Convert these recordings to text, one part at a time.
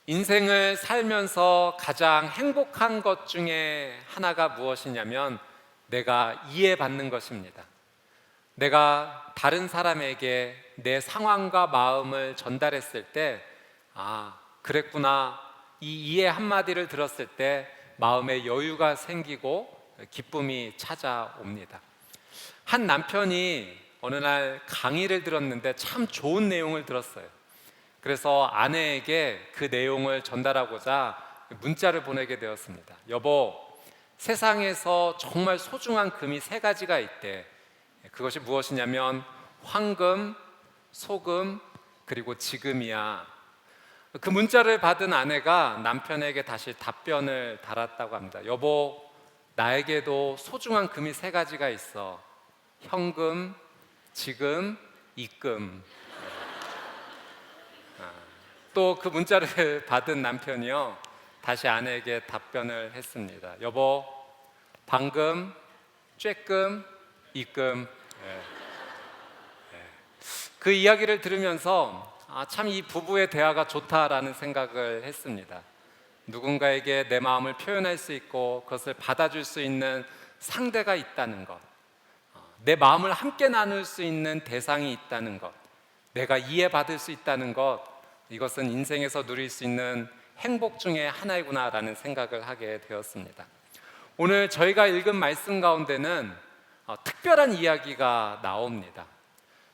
인생을 살면서 가장 행복한 것 중에 하나가 무엇이냐면 내가 이해받는 것입니다. 내가 다른 사람에게 내 상황과 마음을 전달했을 때, 그랬구나. 이 이해 한마디를 들었을 때 마음에 여유가 생기고 기쁨이 찾아옵니다. 한 남편이 어느 날 강의를 들었는데 참 좋은 내용을 들었어요. 그래서 아내에게 그 내용을 전달하고자 문자를 보내게 되었습니다. 여보, 세상에서 정말 소중한 금이 세 가지가 있대. 그것이 무엇이냐면 황금, 소금, 그리고 지금이야. 그 문자를 받은 아내가 남편에게 다시 답변을 달았다고 합니다. 여보, 나에게도 소중한 금이 세 가지가 있어. 현금, 지금, 입금. 또 그 문자를 받은 남편이요, 다시 아내에게 답변을 했습니다. 여보, 방금, 쬐끔, 입금. 그 이야기를 들으면서 참 이 부부의 대화가 좋다라는 생각을 했습니다. 누군가에게 내 마음을 표현할 수 있고 그것을 받아줄 수 있는 상대가 있다는 것, 내 마음을 함께 나눌 수 있는 대상이 있다는 것, 내가 이해받을 수 있다는 것, 이것은 인생에서 누릴 수 있는 행복 중에 하나이구나라는 생각을 하게 되었습니다. 오늘 저희가 읽은 말씀 가운데는 특별한 이야기가 나옵니다.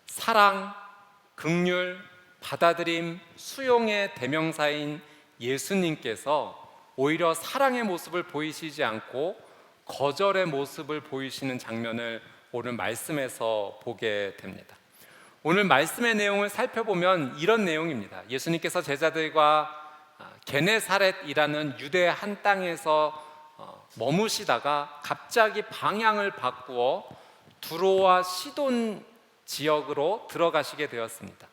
사랑, 긍휼, 받아들임, 수용의 대명사인 예수님께서 오히려 사랑의 모습을 보이시지 않고 거절의 모습을 보이시는 장면을 오늘 말씀에서 보게 됩니다. 오늘 말씀의 내용을 살펴보면 이런 내용입니다. 예수님께서 제자들과 게네사렛이라는 유대 한 땅에서 머무시다가 갑자기 방향을 바꾸어 두로와 시돈 지역으로 들어가시게 되었습니다.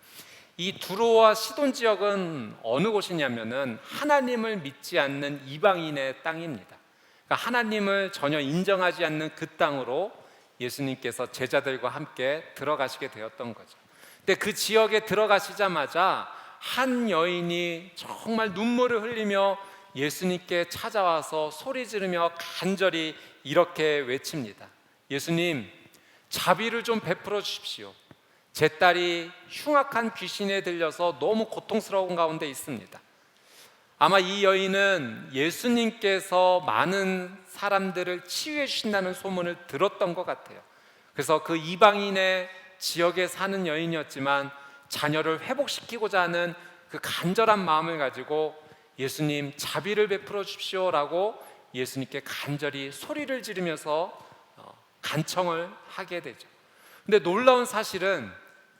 이 두로와 시돈 지역은 어느 곳이냐면은 하나님을 믿지 않는 이방인의 땅입니다. 그러니까 하나님을 전혀 인정하지 않는 그 땅으로 예수님께서 제자들과 함께 들어가시게 되었던 거죠. 근데 그 지역에 들어가시자마자 한 여인이 정말 눈물을 흘리며 예수님께 찾아와서 소리 지르며 간절히 이렇게 외칩니다. 예수님, 자비를 좀 베풀어 주십시오. 제 딸이 흉악한 귀신에 들려서 너무 고통스러운 가운데 있습니다. 아마 이 여인은 예수님께서 많은 사람들을 치유해 주신다는 소문을 들었던 것 같아요. 그래서 그 이방인의 지역에 사는 여인이었지만 자녀를 회복시키고자 하는 그 간절한 마음을 가지고 예수님, 자비를 베풀어 주십시오라고 예수님께 간절히 소리를 지르면서 간청을 하게 되죠. 근데 놀라운 사실은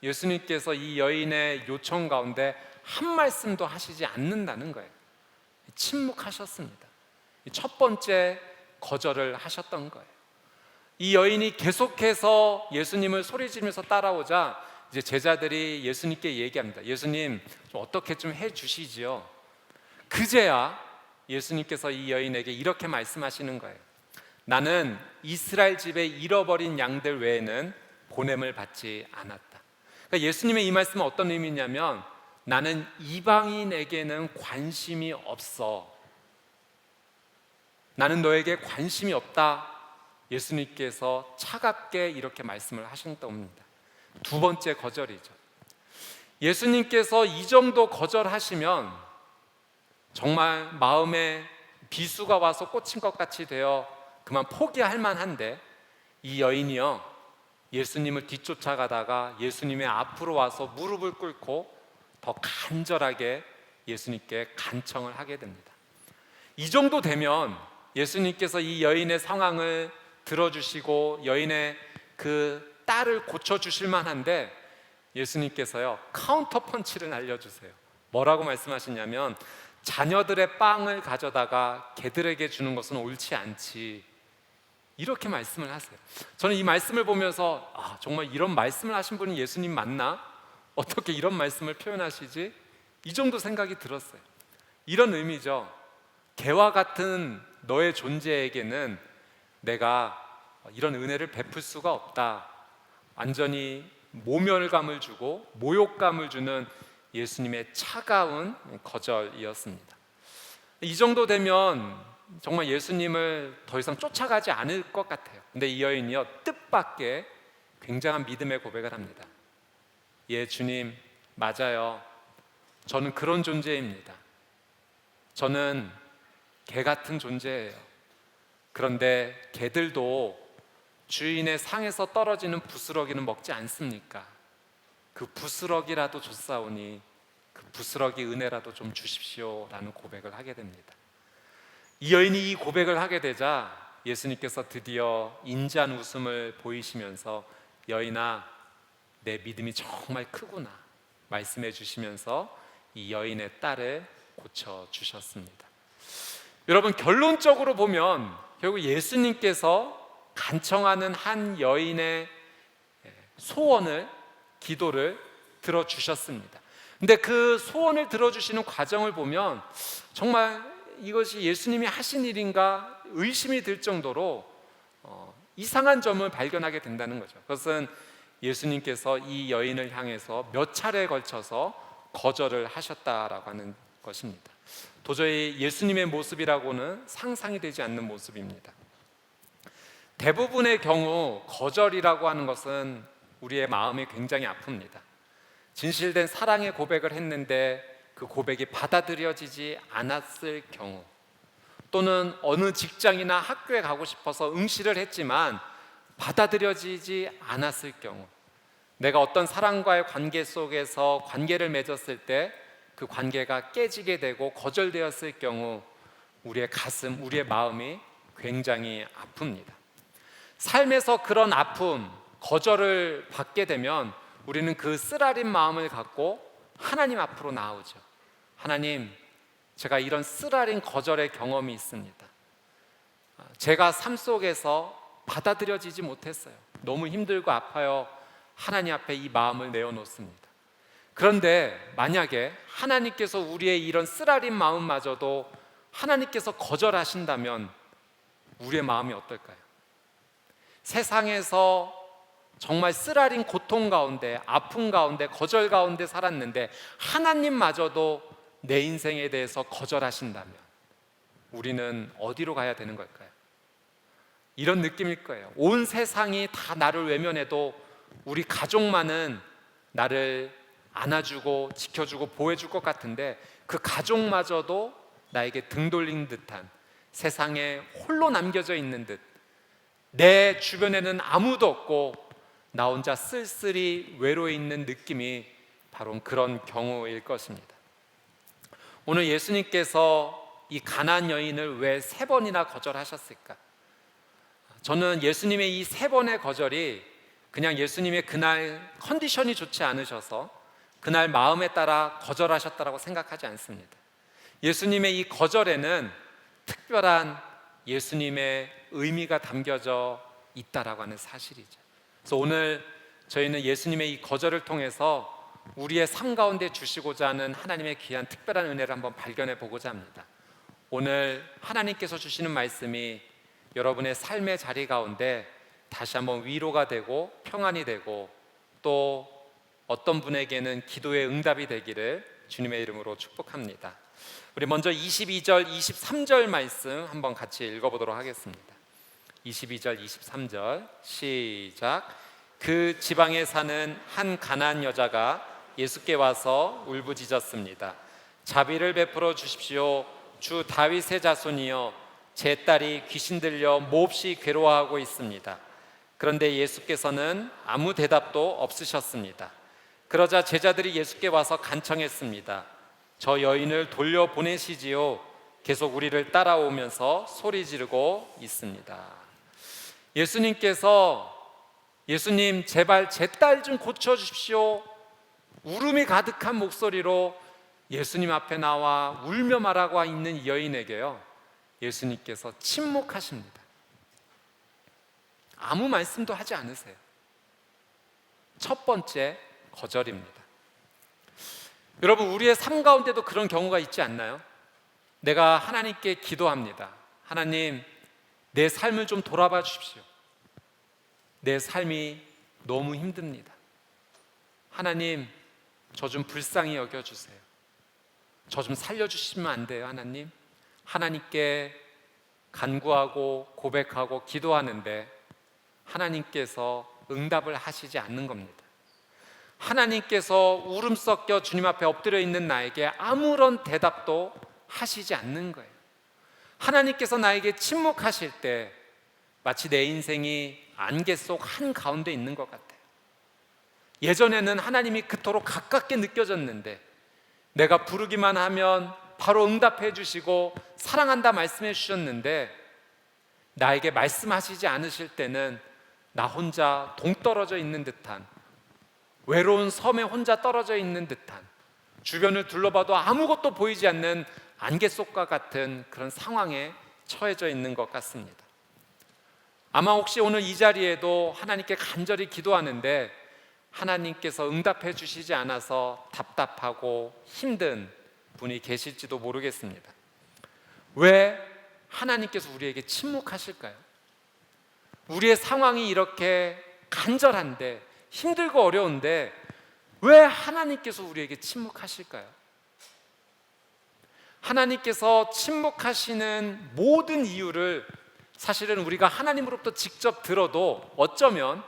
예수님께서 이 여인의 요청 가운데 한 말씀도 하시지 않는다는 거예요. 침묵하셨습니다. 첫 번째 거절을 하셨던 거예요. 이 여인이 계속해서 예수님을 소리 지르면서 따라오자 이제 제자들이 예수님께 얘기합니다. 예수님, 좀 어떻게 좀 해주시지요. 그제야 예수님께서 이 여인에게 이렇게 말씀하시는 거예요. 나는 이스라엘 집에 잃어버린 양들 외에는 보냄을 받지 않았다. 그러니까 예수님의 이 말씀은 어떤 의미냐면 나는 이방인에게는 관심이 없어. 나는 너에게 관심이 없다. 예수님께서 차갑게 이렇게 말씀을 하셨던 겁니다. 두 번째 거절이죠. 예수님께서 이 정도 거절하시면 정말 마음에 비수가 와서 꽂힌 것 같이 되어 그만 포기할 만한데 이 여인이요, 예수님을 뒤쫓아가다가 예수님의 앞으로 와서 무릎을 꿇고 더 간절하게 예수님께 간청을 하게 됩니다. 이 정도 되면 예수님께서 이 여인의 상황을 들어주시고 여인의 그 딸을 고쳐주실 만한데 예수님께서요, 카운터 펀치를 날려주세요. 뭐라고 말씀하시냐면 자녀들의 빵을 가져다가 개들에게 주는 것은 옳지 않지, 이렇게 말씀을 하세요. 저는 이 말씀을 보면서 정말 이런 말씀을 하신 분이 예수님 맞나? 어떻게 이런 말씀을 표현하시지? 이 정도 생각이 들었어요. 이런 의미죠. 개와 같은 너의 존재에게는 내가 이런 은혜를 베풀 수가 없다. 완전히 모멸감을 주고 모욕감을 주는 예수님의 차가운 거절이었습니다. 이 정도 되면 정말 예수님을 더 이상 쫓아가지 않을 것 같아요. 근데 이 여인이요, 뜻밖의 굉장한 믿음의 고백을 합니다. 예, 주님, 맞아요. 저는 그런 존재입니다. 저는 개 같은 존재예요. 그런데 개들도 주인의 상에서 떨어지는 부스러기는 먹지 않습니까? 그 부스러기라도 줬사오니 그 부스러기 은혜라도 좀 주십시오 라는 고백을 하게 됩니다. 이 여인이 이 고백을 하게 되자 예수님께서 드디어 인자한 웃음을 보이시면서 여인아, 내 믿음이 정말 크구나 말씀해 주시면서 이 여인의 딸을 고쳐주셨습니다. 여러분, 결론적으로 보면 결국 예수님께서 간청하는 한 여인의 소원을, 기도를 들어주셨습니다. 근데 그 소원을 들어주시는 과정을 보면 정말 이것이 예수님이 하신 일인가 의심이 들 정도로 이상한 점을 발견하게 된다는 거죠. 그것은 예수님께서 이 여인을 향해서 몇 차례에 걸쳐서 거절을 하셨다라고 하는 것입니다. 도저히 예수님의 모습이라고는 상상이 되지 않는 모습입니다. 대부분의 경우 거절이라고 하는 것은 우리의 마음이 굉장히 아픕니다. 진실된 사랑의 고백을 했는데 그 고백이 받아들여지지 않았을 경우, 또는 어느 직장이나 학교에 가고 싶어서 응시를 했지만 받아들여지지 않았을 경우, 내가 어떤 사람과의 관계 속에서 관계를 맺었을 때 그 관계가 깨지게 되고 거절되었을 경우 우리의 가슴, 우리의 마음이 굉장히 아픕니다. 삶에서 그런 아픔, 거절을 받게 되면 우리는 그 쓰라린 마음을 갖고 하나님 앞으로 나오죠. 하나님, 제가 이런 쓰라린 거절의 경험이 있습니다. 제가 삶 속에서 받아들여지지 못했어요. 너무 힘들고 아파요. 하나님 앞에 이 마음을 내어놓습니다. 그런데 만약에 하나님께서 우리의 이런 쓰라린 마음마저도 하나님께서 거절하신다면 우리의 마음이 어떨까요? 세상에서 정말 쓰라린 고통 가운데, 아픔 가운데, 거절 가운데 살았는데 하나님마저도 내 인생에 대해서 거절하신다면 우리는 어디로 가야 되는 걸까요? 이런 느낌일 거예요. 온 세상이 다 나를 외면해도 우리 가족만은 나를 안아주고 지켜주고 보호해줄 것 같은데 그 가족마저도 나에게 등 돌린 듯한, 세상에 홀로 남겨져 있는 듯, 내 주변에는 아무도 없고 나 혼자 쓸쓸히 외로워 있는 느낌이 바로 그런 경우일 것입니다. 오늘 예수님께서 이 가나안 여인을 왜 3번이나 거절하셨을까? 저는 예수님의 이 3번의 거절이 그냥 예수님의 그날 컨디션이 좋지 않으셔서 그날 마음에 따라 거절하셨다라고 생각하지 않습니다. 예수님의 이 거절에는 특별한 예수님의 의미가 담겨져 있다라고 하는 사실이죠. 그래서 오늘 저희는 예수님의 이 거절을 통해서 우리의 삶 가운데 주시고자 하는 하나님의 귀한 특별한 은혜를 한번 발견해 보고자 합니다. 오늘 하나님께서 주시는 말씀이 여러분의 삶의 자리 가운데 다시 한번 위로가 되고 평안이 되고 또 어떤 분에게는 기도의 응답이 되기를 주님의 이름으로 축복합니다. 우리 먼저 22절, 23절 말씀 한번 같이 읽어보도록 하겠습니다. 22절, 23절 시작. 그 지방에 사는 한 가나안 여자가 예수께 와서 울부짖었습니다. 자비를 베풀어 주십시오. 주 다윗의 자손이여, 제 딸이 귀신 들려 몹시 괴로워하고 있습니다. 그런데 예수께서는 아무 대답도 없으셨습니다. 그러자 제자들이 예수께 와서 간청했습니다. 저 여인을 돌려보내시지요. 계속 우리를 따라오면서 소리 지르고 있습니다. 예수님 제발 제 딸 좀 고쳐주십시오. 울음이 가득한 목소리로 예수님 앞에 나와 울며 말하고 있는 이 여인에게요, 예수님께서 침묵하십니다. 아무 말씀도 하지 않으세요. 첫 번째 거절입니다. 여러분, 우리의 삶 가운데도 그런 경우가 있지 않나요? 내가 하나님께 기도합니다. 하나님, 내 삶을 좀 돌아봐 주십시오. 내 삶이 너무 힘듭니다. 하나님, 저 좀 불쌍히 여겨주세요. 저 좀 살려주시면 안 돼요, 하나님? 하나님께 간구하고 고백하고 기도하는데 하나님께서 응답을 하시지 않는 겁니다. 하나님께서 울음 섞여 주님 앞에 엎드려 있는 나에게 아무런 대답도 하시지 않는 거예요. 하나님께서 나에게 침묵하실 때 마치 내 인생이 안개 속 한가운데 있는 것 같아요. 예전에는 하나님이 그토록 가깝게 느껴졌는데 내가 부르기만 하면 바로 응답해 주시고 사랑한다 말씀해 주셨는데 나에게 말씀하시지 않으실 때는 나 혼자 동떨어져 있는 듯한, 외로운 섬에 혼자 떨어져 있는 듯한, 주변을 둘러봐도 아무것도 보이지 않는 안개 속과 같은 그런 상황에 처해져 있는 것 같습니다. 아마 혹시 오늘 이 자리에도 하나님께 간절히 기도하는데 하나님께서 응답해 주시지 않아서 답답하고 힘든 분이 계실지도 모르겠습니다. 왜 하나님께서 우리에게 침묵하실까요? 우리의 상황이 이렇게 간절한데, 힘들고 어려운데 왜 하나님께서 우리에게 침묵하실까요? 하나님께서 침묵하시는 모든 이유를 사실은 우리가 하나님으로부터 직접 들어도 어쩌면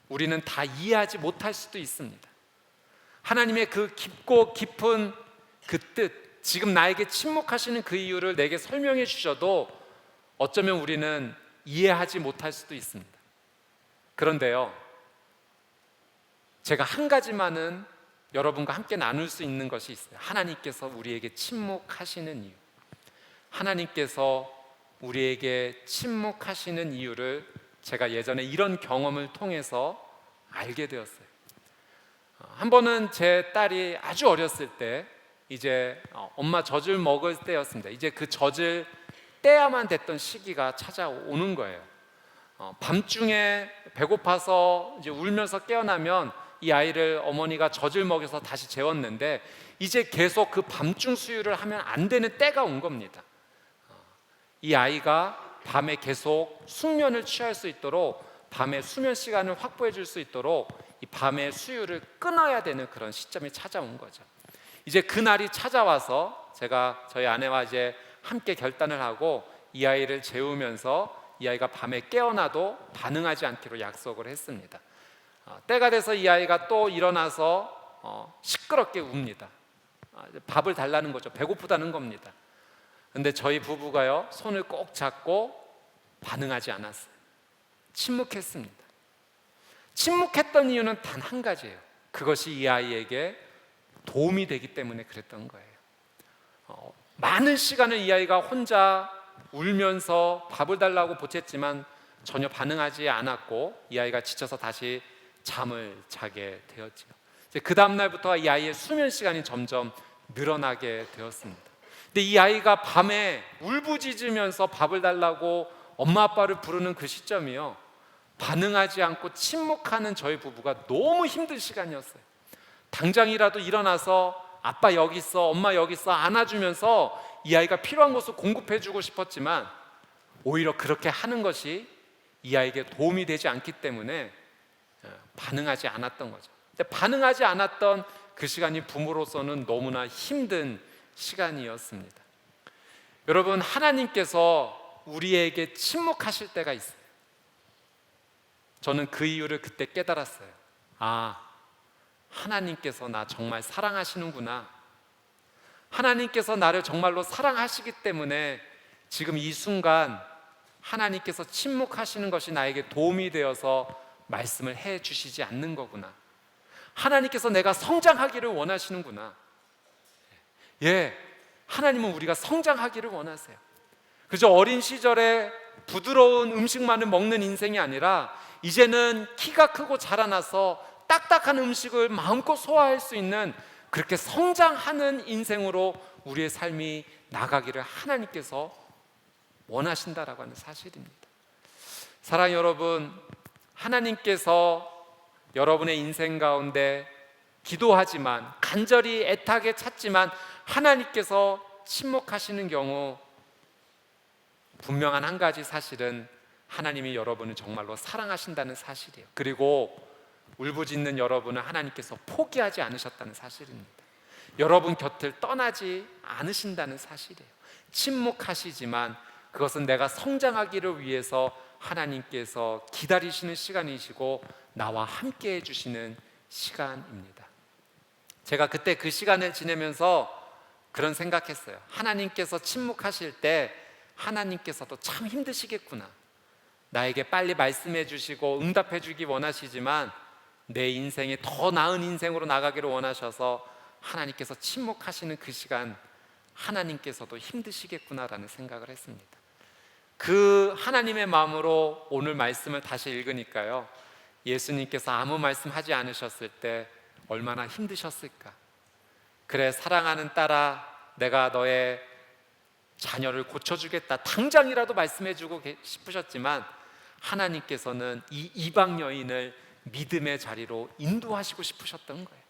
우리는 다 이해하지 못할 수도 있습니다. 하나님의 그 깊고 깊은 그 뜻, 지금 나에게 침묵하시는 그 이유를 내게 설명해 주셔도 어쩌면 우리는 이해하지 못할 수도 있습니다. 그런데요, 제가 한 가지만은 여러분과 함께 나눌 수 있는 것이 있어요. 하나님께서 우리에게 침묵하시는 이유. 하나님께서 우리에게 침묵하시는 이유를 제가 예전에 이런 경험을 통해서 알게 되었어요. 한 번은 제 딸이 아주 어렸을 때 이제 엄마 젖을 먹을 때였습니다. 이제 그 젖을 떼야만 됐던 시기가 찾아오는 거예요. 밤중에 배고파서 이제 울면서 깨어나면 이 아이를 어머니가 젖을 먹여서 다시 재웠는데 이제 계속 그 밤중 수유를 하면 안 되는 때가 온 겁니다. 이 아이가 밤에 계속 숙면을 취할 수 있도록, 밤에 수면 시간을 확보해 줄 수 있도록 이 밤에 수유를 끊어야 되는 그런 시점이 찾아온 거죠. 이제 그날이 찾아와서 제가 저희 아내와 이제 함께 결단을 하고 이 아이를 재우면서 이 아이가 밤에 깨어나도 반응하지 않기로 약속을 했습니다. 때가 돼서 이 아이가 또 일어나서 시끄럽게 웁니다. 밥을 달라는 거죠. 배고프다는 겁니다. 근데 저희 부부가요, 손을 꼭 잡고 반응하지 않았어요. 침묵했습니다. 침묵했던 이유는 단 한 가지예요. 그것이 이 아이에게 도움이 되기 때문에 그랬던 거예요. 많은 시간을 이 아이가 혼자 울면서 밥을 달라고 보챘지만 전혀 반응하지 않았고 이 아이가 지쳐서 다시 잠을 자게 되었죠. 그 다음 날부터 이 아이의 수면 시간이 점점 늘어나게 되었습니다. 근데 이 아이가 밤에 울부짖으면서 밥을 달라고 엄마 아빠를 부르는 그 시점이요, 반응하지 않고 침묵하는 저희 부부가 너무 힘든 시간이었어요. 당장이라도 일어나서 아빠 여기 있어, 엄마 여기 있어 안아주면서 이 아이가 필요한 것을 공급해주고 싶었지만 오히려 그렇게 하는 것이 이 아이에게 도움이 되지 않기 때문에 반응하지 않았던 거죠. 근데 반응하지 않았던 그 시간이 부모로서는 너무나 힘든 시간이었습니다. 여러분, 하나님께서 우리에게 침묵하실 때가 있어요. 저는 그 이유를 그때 깨달았어요. 하나님께서 나 정말 사랑하시는구나. 하나님께서 나를 정말로 사랑하시기 때문에 지금 이 순간 하나님께서 침묵하시는 것이 나에게 도움이 되어서 말씀을 해 주시지 않는 거구나. 하나님께서 내가 성장하기를 원하시는구나. 하나님은 우리가 성장하기를 원하세요. 그저 어린 시절에 부드러운 음식만을 먹는 인생이 아니라 이제는 키가 크고 자라나서 딱딱한 음식을 마음껏 소화할 수 있는 그렇게 성장하는 인생으로 우리의 삶이 나가기를 하나님께서 원하신다라고 하는 사실입니다. 사랑하는 여러분, 하나님께서 여러분의 인생 가운데 기도하지만, 간절히 애타게 찾지만 하나님께서 침묵하시는 경우 분명한 한 가지 사실은 하나님이 여러분을 정말로 사랑하신다는 사실이에요. 그리고 울부짖는 여러분을 하나님께서 포기하지 않으셨다는 사실입니다. 여러분 곁을 떠나지 않으신다는 사실이에요. 침묵하시지만 그것은 내가 성장하기를 위해서 하나님께서 기다리시는 시간이시고 나와 함께 해주시는 시간입니다. 제가 그때 그 시간을 지내면서 그런 생각했어요. 하나님께서 침묵하실 때 하나님께서도 참 힘드시겠구나. 나에게 빨리 말씀해 주시고 응답해 주기 원하시지만 내 인생에 더 나은 인생으로 나가기를 원하셔서 하나님께서 침묵하시는 그 시간, 하나님께서도 힘드시겠구나라는 생각을 했습니다. 그 하나님의 마음으로 오늘 말씀을 다시 읽으니까요, 예수님께서 아무 말씀하지 않으셨을 때 얼마나 힘드셨을까. 그래, 사랑하는 딸아, 내가 너의 자녀를 고쳐주겠다, 당장이라도 말씀해주고 싶으셨지만 하나님께서는 이 이방 여인을 믿음의 자리로 인도하시고 싶으셨던 거예요.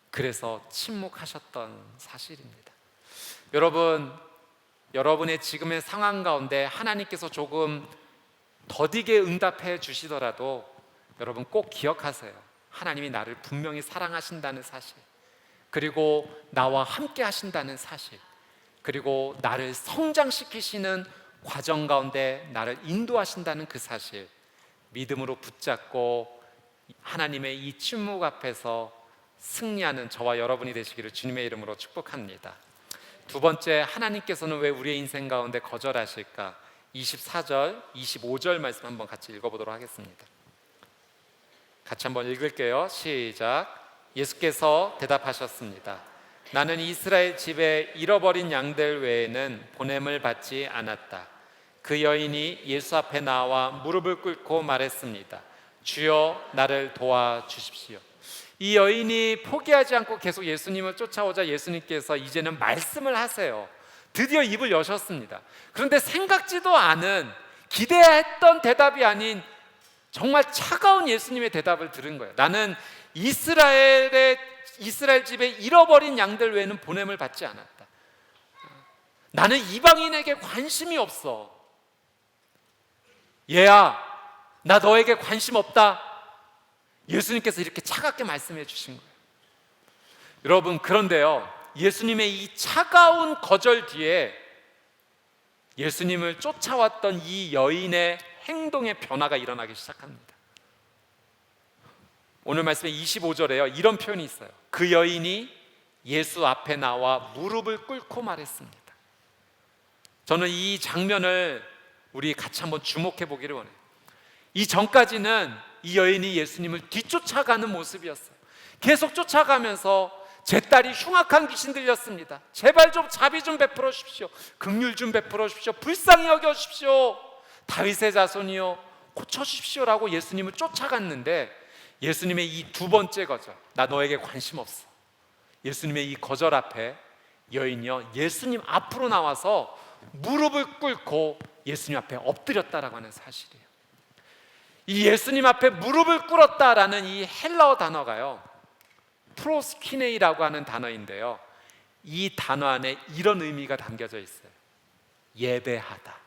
그래서 침묵하셨던 사실입니다. 여러분, 여러분의 지금의 상황 가운데 하나님께서 조금 더디게 응답해 주시더라도 여러분 꼭 기억하세요. 하나님이 나를 분명히 사랑하신다는 사실, 그리고 나와 함께 하신다는 사실, 그리고 나를 성장시키시는 과정 가운데 나를 인도하신다는 그 사실, 믿음으로 붙잡고 하나님의 이 침묵 앞에서 승리하는 저와 여러분이 되시기를 주님의 이름으로 축복합니다. 두 번째, 하나님께서는 왜 우리의 인생 가운데 거절하실까? 24절, 25절 말씀 한번 같이 읽어보도록 하겠습니다. 같이 한번 읽을게요. 시작. 예수께서 대답하셨습니다. 나는 이스라엘 집에 잃어버린 양들 외에는 보냄을 받지 않았다. 그 여인이 예수 앞에 나와 무릎을 꿇고 말했습니다. 주여, 나를 도와주십시오. 이 여인이 포기하지 않고 계속 예수님을 쫓아오자 예수님께서 이제는 말씀을 하세요. 드디어 입을 여셨습니다. 그런데 생각지도 않은, 기대했던 대답이 아닌 정말 차가운 예수님의 대답을 들은 거예요. 나는 이스라엘 집에 잃어버린 양들 외에는 보냄을 받지 않았다. 나는 이방인에게 관심이 없어. 얘야, 나 너에게 관심 없다. 예수님께서 이렇게 차갑게 말씀해 주신 거예요. 여러분, 그런데요, 예수님의 이 차가운 거절 뒤에 예수님을 쫓아왔던 이 여인의 행동의 변화가 일어나기 시작합니다. 오늘 말씀의 25절에요, 이런 표현이 있어요. 그 여인이 예수 앞에 나와 무릎을 꿇고 말했습니다. 저는 이 장면을 우리 같이 한번 주목해 보기를 원해요. 이 전까지는 이 여인이 예수님을 뒤쫓아가는 모습이었어요. 계속 쫓아가면서 제 딸이 흉악한 귀신 들렸습니다. 제발 좀 자비 좀 베풀어 주십시오. 긍휼 좀 베풀어 주십시오. 불쌍히 여겨 주십시오. 다윗의 자손이요, 고쳐 주십시오라고 예수님을 쫓아갔는데 예수님의 이 두 번째 거절, 나 너에게 관심 없어. 예수님의 이 거절 앞에 여인이요, 예수님 앞으로 나와서 무릎을 꿇고 예수님 앞에 엎드렸다라고 하는 사실이에요. 이 예수님 앞에 무릎을 꿇었다라는 이 헬라어 단어가요, 프로스키네이라고 하는 단어인데요, 이 단어 안에 이런 의미가 담겨져 있어요. 예배하다.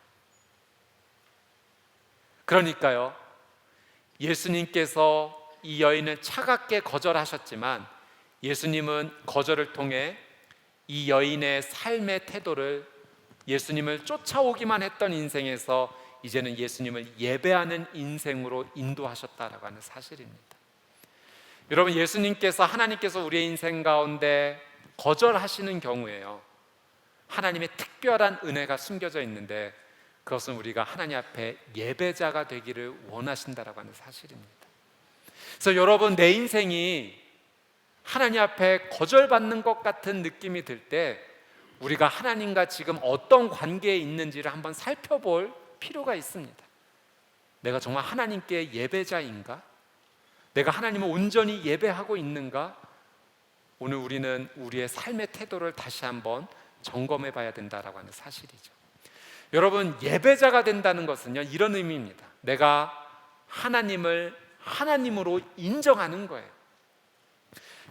그러니까요, 예수님께서 이 여인을 차갑게 거절하셨지만 예수님은 거절을 통해 이 여인의 삶의 태도를 예수님을 쫓아오기만 했던 인생에서 이제는 예수님을 예배하는 인생으로 인도하셨다라고 하는 사실입니다. 여러분, 예수님께서, 하나님께서 우리의 인생 가운데 거절하시는 경우에요, 하나님의 특별한 은혜가 숨겨져 있는데 그것은 우리가 하나님 앞에 예배자가 되기를 원하신다라고 하는 사실입니다. 그래서 여러분, 내 인생이 하나님 앞에 거절받는 것 같은 느낌이 들 때 우리가 하나님과 지금 어떤 관계에 있는지를 한번 살펴볼 필요가 있습니다. 내가 정말 하나님께 예배자인가? 내가 하나님을 온전히 예배하고 있는가? 오늘 우리는 우리의 삶의 태도를 다시 한번 점검해 봐야 된다라고 하는 사실이죠. 여러분, 예배자가 된다는 것은요, 이런 의미입니다. 내가 하나님을 하나님으로 인정하는 거예요.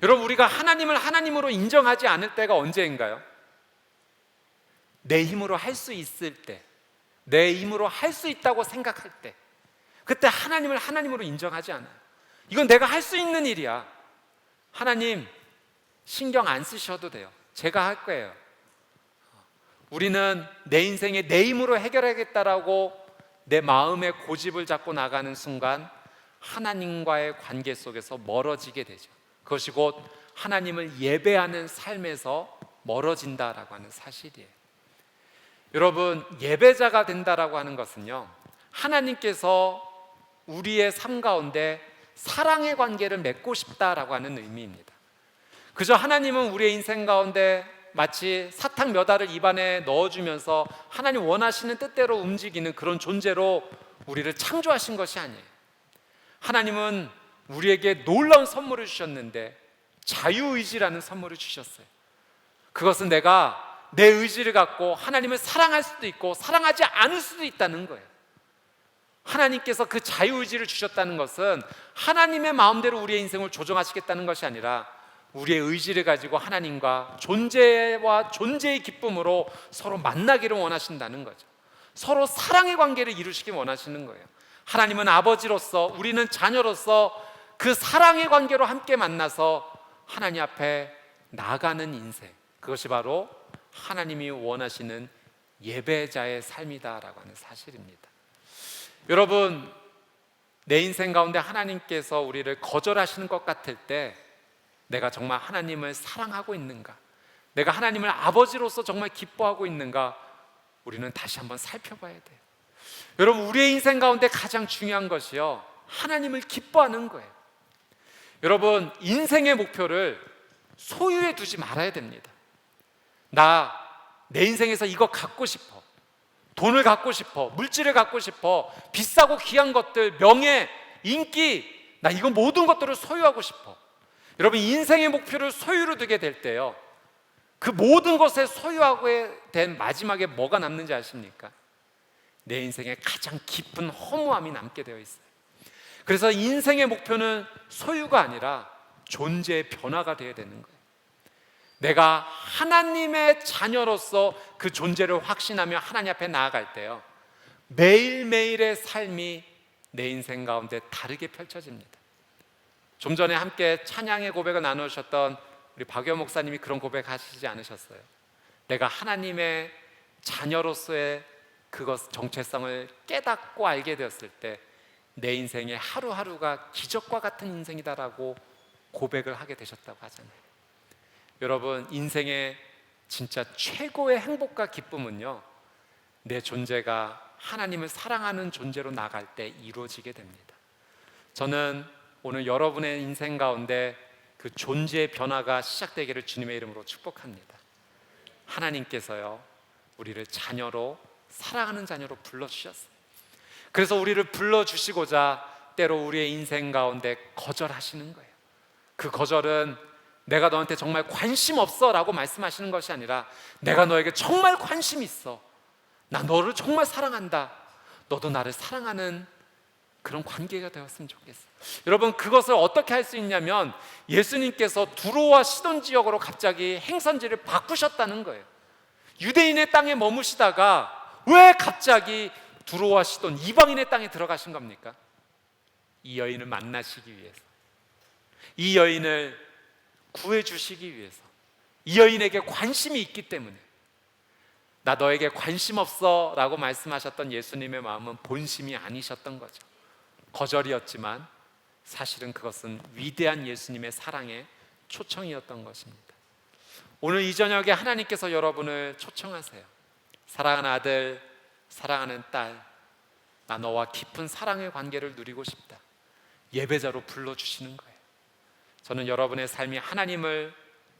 여러분, 우리가 하나님을 하나님으로 인정하지 않을 때가 언제인가요? 내 힘으로 할 수 있을 때, 내 힘으로 할 수 있다고 생각할 때, 그때 하나님을 하나님으로 인정하지 않아요. 이건 내가 할 수 있는 일이야. 하나님 신경 안 쓰셔도 돼요. 제가 할 거예요. 우리는 내 인생에 내 힘으로 해결하겠다라고 내 마음의 고집을 잡고 나가는 순간 하나님과의 관계 속에서 멀어지게 되죠. 그것이 곧 하나님을 예배하는 삶에서 멀어진다라고 하는 사실이에요. 여러분, 예배자가 된다라고 하는 것은요, 하나님께서 우리의 삶 가운데 사랑의 관계를 맺고 싶다라고 하는 의미입니다. 그저 하나님은 우리의 인생 가운데 마치 사탕 몇 알을 입안에 넣어주면서 하나님 원하시는 뜻대로 움직이는 그런 존재로 우리를 창조하신 것이 아니에요. 하나님은 우리에게 놀라운 선물을 주셨는데 자유의지라는 선물을 주셨어요. 그것은 내가 내 의지를 갖고 하나님을 사랑할 수도 있고 사랑하지 않을 수도 있다는 거예요. 하나님께서 그 자유의지를 주셨다는 것은 하나님의 마음대로 우리의 인생을 조정하시겠다는 것이 아니라 우리의 의지를 가지고 하나님과 존재와 존재의 기쁨으로 서로 만나기를 원하신다는 거죠. 서로 사랑의 관계를 이루시기 원하시는 거예요. 하나님은 아버지로서, 우리는 자녀로서 그 사랑의 관계로 함께 만나서 하나님 앞에 나가는 인생, 그것이 바로 하나님이 원하시는 예배자의 삶이다라고 하는 사실입니다. 여러분, 내 인생 가운데 하나님께서 우리를 거절하시는 것 같을 때 내가 정말 하나님을 사랑하고 있는가? 내가 하나님을 아버지로서 정말 기뻐하고 있는가? 우리는 다시 한번 살펴봐야 돼요. 여러분, 우리의 인생 가운데 가장 중요한 것이요, 하나님을 기뻐하는 거예요. 여러분, 인생의 목표를 소유해 두지 말아야 됩니다. 내 인생에서 이거 갖고 싶어, 돈을 갖고 싶어, 물질을 갖고 싶어, 비싸고 귀한 것들, 명예, 인기, 나 이거 모든 것들을 소유하고 싶어. 여러분, 인생의 목표를 소유로 두게 될 때요, 그 모든 것에 소유하게 된 마지막에 뭐가 남는지 아십니까? 내 인생에 가장 깊은 허무함이 남게 되어 있어요. 그래서 인생의 목표는 소유가 아니라 존재의 변화가 되어야 되는 거예요. 내가 하나님의 자녀로서 그 존재를 확신하며 하나님 앞에 나아갈 때요, 매일매일의 삶이 내 인생 가운데 다르게 펼쳐집니다. 좀 전에 함께 찬양의 고백을 나누셨던 우리 박여 목사님이 그런 고백하시지 않으셨어요? 내가 하나님의 자녀로서의 그것 정체성을 깨닫고 알게 되었을 때 내 인생의 하루하루가 기적과 같은 인생이다라고 고백을 하게 되셨다고 하잖아요. 여러분, 인생의 진짜 최고의 행복과 기쁨은요, 내 존재가 하나님을 사랑하는 존재로 나갈 때 이루어지게 됩니다. 저는 오늘 여러분의 인생 가운데 그 존재의 변화가 시작되기를 주님의 이름으로 축복합니다. 하나님께서요, 우리를 자녀로, 사랑하는 자녀로 불러주셨어요. 그래서 우리를 불러주시고자 때로 우리의 인생 가운데 거절하시는 거예요. 그 거절은 내가 너한테 정말 관심 없어 라고 말씀하시는 것이 아니라 내가 너에게 정말 관심 있어, 나 너를 정말 사랑한다, 너도 나를 사랑하는 그런 관계가 되었으면 좋겠어. 여러분, 그것을 어떻게 할 수 있냐면 예수님께서 두로와 시돈 지역으로 갑자기 행선지를 바꾸셨다는 거예요. 유대인의 땅에 머무시다가 왜 갑자기 두로와 시돈, 이방인의 땅에 들어가신 겁니까? 이 여인을 만나시기 위해서, 이 여인을 구해주시기 위해서, 이 여인에게 관심이 있기 때문에. 나 너에게 관심 없어 라고 말씀하셨던 예수님의 마음은 본심이 아니셨던 거죠. 거절이었지만 사실은 그것은 위대한 예수님의 사랑의 초청이었던 것입니다. 오늘 이 저녁에 하나님께서 여러분을 초청하세요. 사랑하는 아들, 사랑하는 딸, 나 너와 깊은 사랑의 관계를 누리고 싶다. 예배자로 불러주시는 거예요. 저는 여러분의 삶이 하나님을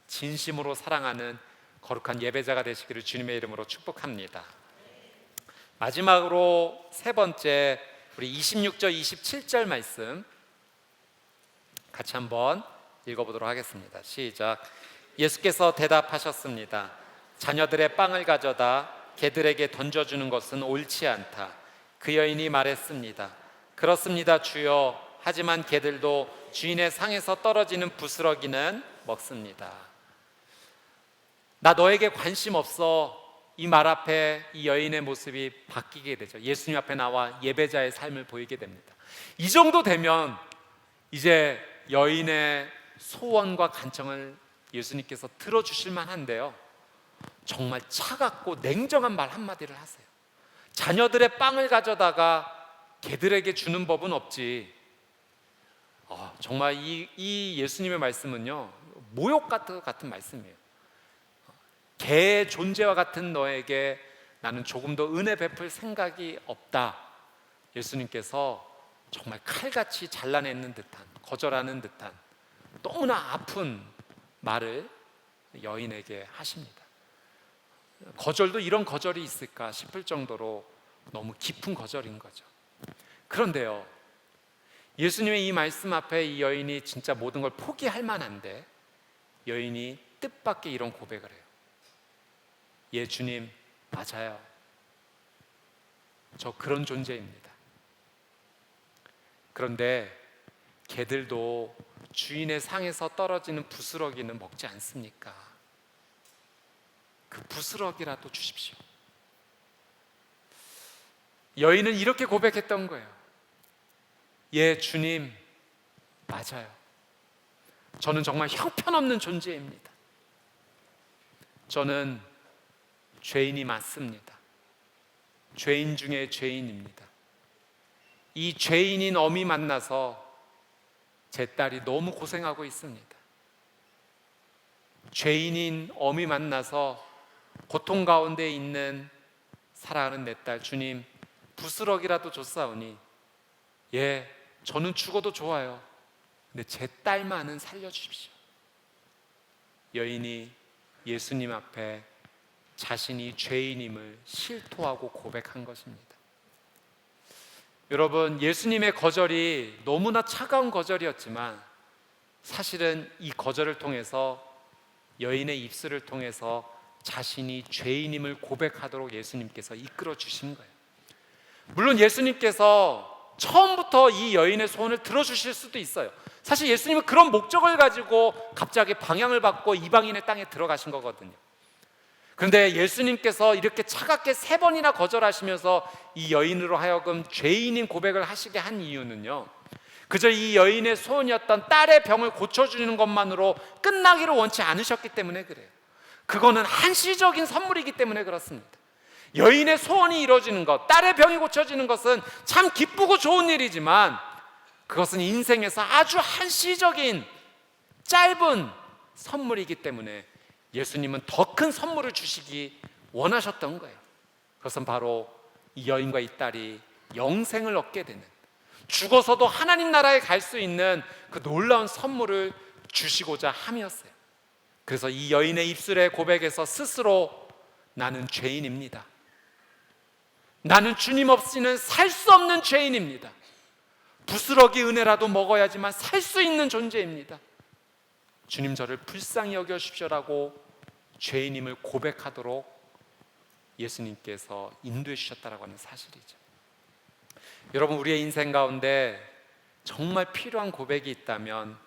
진심으로 사랑하는 거룩한 예배자가 되시기를 주님의 이름으로 축복합니다. 마지막으로 세 번째, 우리 26절 27절 말씀 같이 한번 읽어보도록 하겠습니다. 시작. 예수께서 대답하셨습니다. 자녀들의 빵을 가져다 개들에게 던져주는 것은 옳지 않다. 그 여인이 말했습니다. 그렇습니다, 주여. 하지만 개들도 주인의 상에서 떨어지는 부스러기는 먹습니다. 나 너에게 관심 없어. 이 말 앞에 이 여인의 모습이 바뀌게 되죠. 예수님 앞에 나와 예배자의 삶을 보이게 됩니다. 이 정도 되면 이제 여인의 소원과 간청을 예수님께서 들어주실 만한데요, 정말 차갑고 냉정한 말 한마디를 하세요. 자녀들의 빵을 가져다가 개들에게 주는 법은 없지. 정말 이 예수님의 말씀은요, 모욕 같은 말씀이에요. 개의 존재와 같은 너에게 나는 조금 더 은혜 베풀 생각이 없다. 예수님께서 정말 칼같이 잘라내는 듯한, 거절하는 듯한 너무나 아픈 말을 여인에게 하십니다. 거절도 이런 거절이 있을까 싶을 정도로 너무 깊은 거절인 거죠. 그런데요, 예수님의 이 말씀 앞에 이 여인이 진짜 모든 걸 포기할 만한데 여인이 뜻밖의 이런 고백을 해요. 예, 주님, 맞아요. 저 그런 존재입니다. 그런데 개들도 주인의 상에서 떨어지는 부스러기는 먹지 않습니까? 그 부스러기라도 주십시오. 여인은 이렇게 고백했던 거예요. 예, 주님, 맞아요. 저는 정말 형편없는 존재입니다. 저는 죄인이 맞습니다. 죄인 중에 죄인입니다. 이 죄인인 어미 만나서 제 딸이 너무 고생하고 있습니다. 죄인인 어미 만나서 고통 가운데 있는 사랑하는 내 딸, 주님, 부스럭이라도 줬사오니 예, 저는 죽어도 좋아요. 근데 제 딸만은 살려주십시오. 여인이 예수님 앞에 자신이 죄인임을 실토하고 고백한 것입니다. 여러분, 예수님의 거절이 너무나 차가운 거절이었지만 사실은 이 거절을 통해서, 여인의 입술을 통해서 자신이 죄인임을 고백하도록 예수님께서 이끌어 주신 거예요. 물론 예수님께서 처음부터 이 여인의 소원을 들어주실 수도 있어요. 사실 예수님은 그런 목적을 가지고 갑자기 방향을 바꿔 이방인의 땅에 들어가신 거거든요. 그런데 예수님께서 이렇게 차갑게 3번이나 거절하시면서 이 여인으로 하여금 죄인인 고백을 하시게 한 이유는요, 그저 이 여인의 소원이었던 딸의 병을 고쳐주는 것만으로 끝나기를 원치 않으셨기 때문에 그래요. 그거는 한시적인 선물이기 때문에 그렇습니다. 여인의 소원이 이루어지는 것, 딸의 병이 고쳐지는 것은 참 기쁘고 좋은 일이지만 그것은 인생에서 아주 한시적인 짧은 선물이기 때문에 예수님은 더 큰 선물을 주시기 원하셨던 거예요. 그것은 바로 이 여인과 이 딸이 영생을 얻게 되는, 죽어서도 하나님 나라에 갈 수 있는 그 놀라운 선물을 주시고자 함이었어요. 그래서 이 여인의 입술의 고백에서 스스로 나는 죄인입니다. 나는 주님 없이는 살 수 없는 죄인입니다. 부스러기 은혜라도 먹어야지만 살 수 있는 존재입니다. 주님, 저를 불쌍히 여겨주십시오라고 죄인임을 고백하도록 예수님께서 인도해 주셨다라고 하는 사실이죠. 여러분, 우리의 인생 가운데 정말 필요한 고백이 있다면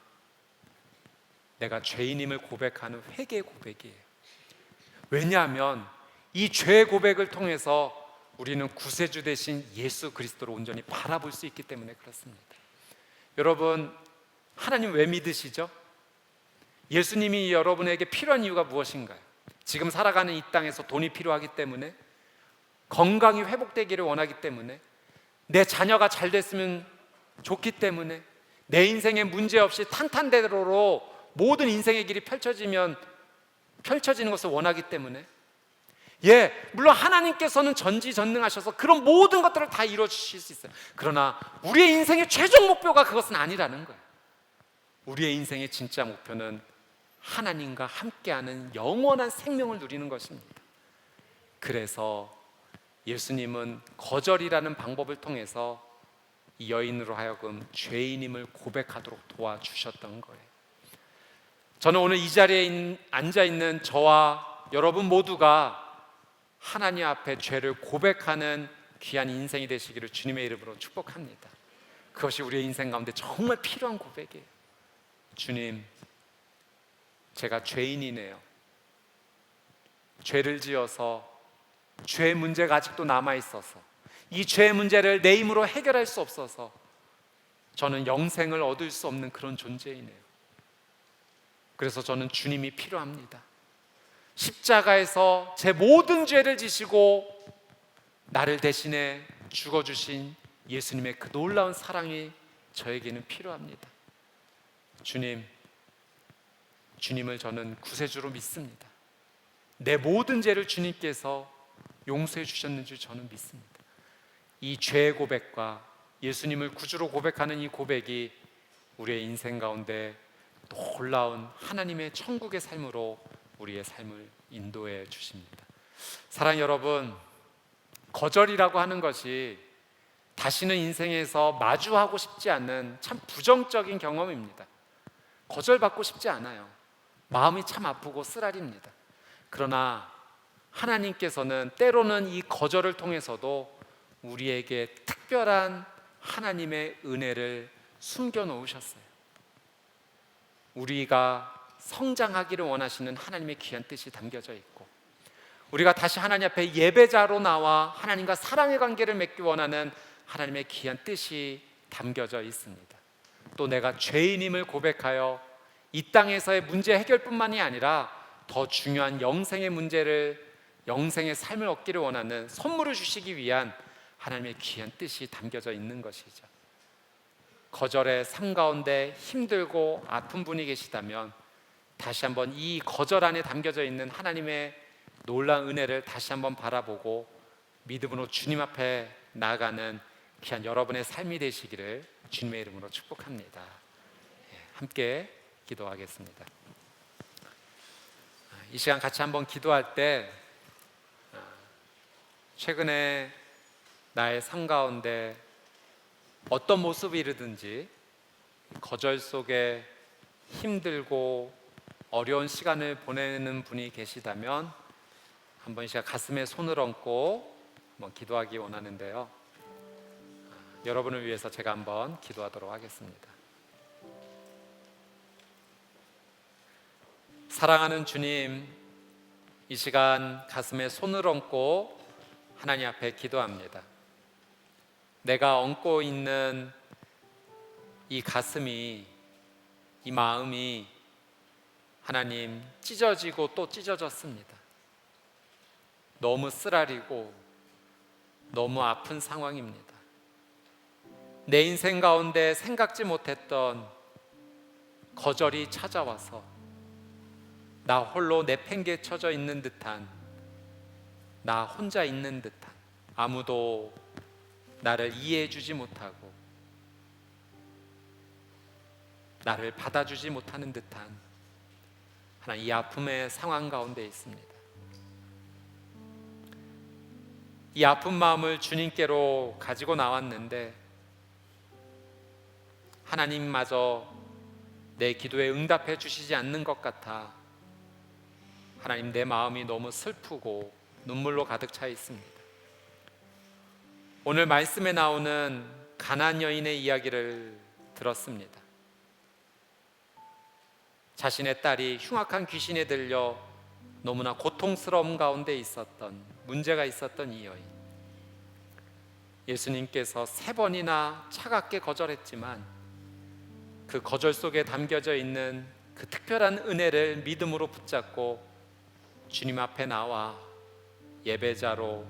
내가 죄인임을 고백하는 회개의 고백이에요. 왜냐하면 이 죄의 고백을 통해서 우리는 구세주 되신 예수 그리스도를 온전히 바라볼 수 있기 때문에 그렇습니다. 여러분, 하나님 왜 믿으시죠? 예수님이 여러분에게 필요한 이유가 무엇인가요? 지금 살아가는 이 땅에서 돈이 필요하기 때문에, 건강이 회복되기를 원하기 때문에, 내 자녀가 잘 됐으면 좋기 때문에, 내 인생에 문제 없이 탄탄대로로 모든 인생의 길이 펼쳐지는 것을 원하기 때문에, 예, 물론 하나님께서는 전지전능하셔서 그런 모든 것들을 다 이루어 주실 수 있어요. 그러나 우리의 인생의 최종 목표가 그것은 아니라는 거예요. 우리의 인생의 진짜 목표는 하나님과 함께하는 영원한 생명을 누리는 것입니다. 그래서 예수님은 거절이라는 방법을 통해서 이 여인으로 하여금 죄인임을 고백하도록 도와주셨던 거예요. 저는 오늘 이 자리에 앉아있는 저와 여러분 모두가 하나님 앞에 죄를 고백하는 귀한 인생이 되시기를 주님의 이름으로 축복합니다. 그것이 우리의 인생 가운데 정말 필요한 고백이에요. 주님, 제가 죄인이네요. 죄를 지어서 죄의 문제가 아직도 남아있어서 이 죄의 문제를 내 힘으로 해결할 수 없어서 저는 영생을 얻을 수 없는 그런 존재이네요. 그래서 저는 주님이 필요합니다. 십자가에서 제 모든 죄를 지시고 나를 대신해 죽어주신 예수님의 그 놀라운 사랑이 저에게는 필요합니다. 주님을 저는 구세주로 믿습니다. 내 모든 죄를 주님께서 용서해 주셨는 줄 저는 믿습니다. 이 죄의 고백과 예수님을 구주로 고백하는 이 고백이 우리의 인생 가운데 놀라운 하나님의 천국의 삶으로 우리의 삶을 인도해 주십니다. 사랑 여러분, 거절이라고 하는 것이 다시는 인생에서 마주하고 싶지 않는 참 부정적인 경험입니다. 거절받고 싶지 않아요. 마음이 참 아프고 쓰라립니다. 그러나 하나님께서는 때로는 이 거절을 통해서도 우리에게 특별한 하나님의 은혜를 숨겨 놓으셨어요. 우리가 성장하기를 원하시는 하나님의 귀한 뜻이 담겨져 있고, 우리가 다시 하나님 앞에 예배자로 나와 하나님과 사랑의 관계를 맺기 원하는 하나님의 귀한 뜻이 담겨져 있습니다. 또 내가 죄인임을 고백하여 이 땅에서의 문제 해결뿐만이 아니라 더 중요한 영생의 삶을 얻기를 원하는 선물을 주시기 위한 하나님의 귀한 뜻이 담겨져 있는 것이죠. 거절의 삶 가운데 힘들고 아픈 분이 계시다면 다시 한번 이 거절 안에 담겨져 있는 하나님의 놀라운 은혜를 다시 한번 바라보고 믿음으로 주님 앞에 나아가는 귀한 여러분의 삶이 되시기를 주님의 이름으로 축복합니다. 함께 기도하겠습니다. 이 시간 같이 한번 기도할 때 최근에 나의 삶 가운데 어떤 모습이든지 거절 속에 힘들고 어려운 시간을 보내는 분이 계시다면 한번 이 시간 가슴에 손을 얹고 한번 기도하기 원하는데요. 여러분을 위해서 제가 한번 기도하도록 하겠습니다. 사랑하는 주님, 이 시간 가슴에 손을 얹고 하나님 앞에 기도합니다. 내가 얹고 있는 이 가슴이, 이 마음이 하나님 찢어지고 또 찢어졌습니다. 너무 쓰라리고 너무 아픈 상황입니다. 내 인생 가운데 생각지 못했던 거절이 찾아와서 나 홀로 내팽개쳐져 있는 듯한, 나 혼자 있는 듯한, 아무도 나를 이해해 주지 못하고 나를 받아주지 못하는 듯한 하나님, 이 아픔의 상황 가운데 있습니다. 이 아픈 마음을 주님께로 가지고 나왔는데 하나님마저 내 기도에 응답해 주시지 않는 것 같아 하나님, 내 마음이 너무 슬프고 눈물로 가득 차 있습니다. 오늘 말씀에 나오는 가나안 여인의 이야기를 들었습니다. 자신의 딸이 흉악한 귀신에 들려 너무나 고통스러움 가운데 있었던, 문제가 있었던 이 여인, 예수님께서 3번이나 차갑게 거절했지만 그 거절 속에 담겨져 있는 그 특별한 은혜를 믿음으로 붙잡고 주님 앞에 나와 예배자로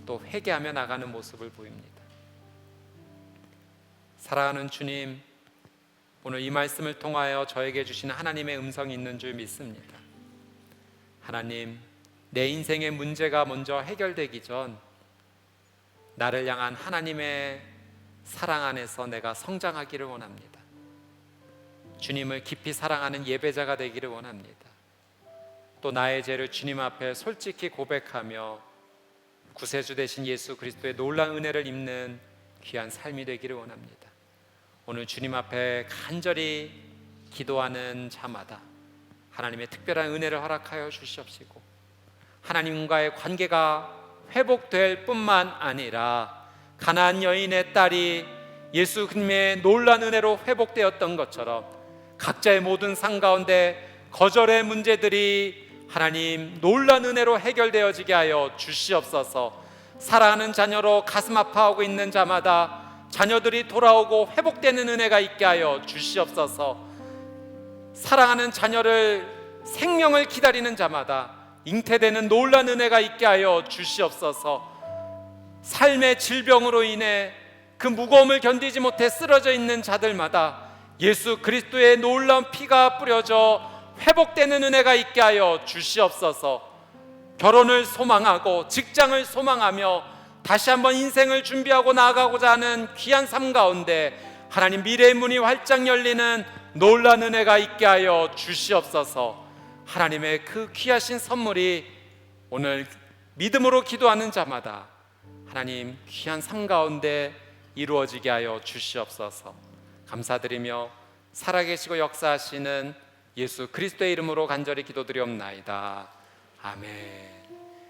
또 회개하며 나가는 모습을 보입니다. 사랑하는 주님, 오늘 이 말씀을 통하여 저에게 주신 하나님의 음성이 있는 줄 믿습니다. 하나님, 내 인생의 문제가 먼저 해결되기 전 나를 향한 하나님의 사랑 안에서 내가 성장하기를 원합니다. 주님을 깊이 사랑하는 예배자가 되기를 원합니다. 또 나의 죄를 주님 앞에 솔직히 고백하며 구세주 되신 예수 그리스도의 놀라운 은혜를 입는 귀한 삶이 되기를 원합니다. 오늘 주님 앞에 간절히 기도하는 자마다 하나님의 특별한 은혜를 허락하여 주시옵시고, 하나님과의 관계가 회복될 뿐만 아니라 가나안 여인의 딸이 예수 그리스도의 놀라운 은혜로 회복되었던 것처럼 각자의 모든 삶 가운데 거절의 문제들이 하나님 놀라운 은혜로 해결되어지게 하여 주시옵소서. 사랑하는 자녀로 가슴 아파하고 있는 자마다 자녀들이 돌아오고 회복되는 은혜가 있게 하여 주시옵소서. 사랑하는 자녀를 생명을 기다리는 자마다 잉태되는 놀라운 은혜가 있게 하여 주시옵소서. 삶의 질병으로 인해 그 무거움을 견디지 못해 쓰러져 있는 자들마다 예수 그리스도의 놀라운 피가 뿌려져 회복되는 은혜가 있게 하여 주시옵소서. 결혼을 소망하고 직장을 소망하며 다시 한번 인생을 준비하고 나아가고자 하는 귀한 삶 가운데 하나님 미래의 문이 활짝 열리는 놀라운 은혜가 있게 하여 주시옵소서. 하나님의 그 귀하신 선물이 오늘 믿음으로 기도하는 자마다 하나님 귀한 삶 가운데 이루어지게 하여 주시옵소서. 감사드리며 살아계시고 역사하시는 예수 그리스도의 이름으로 간절히 기도드리옵나이다. 아멘.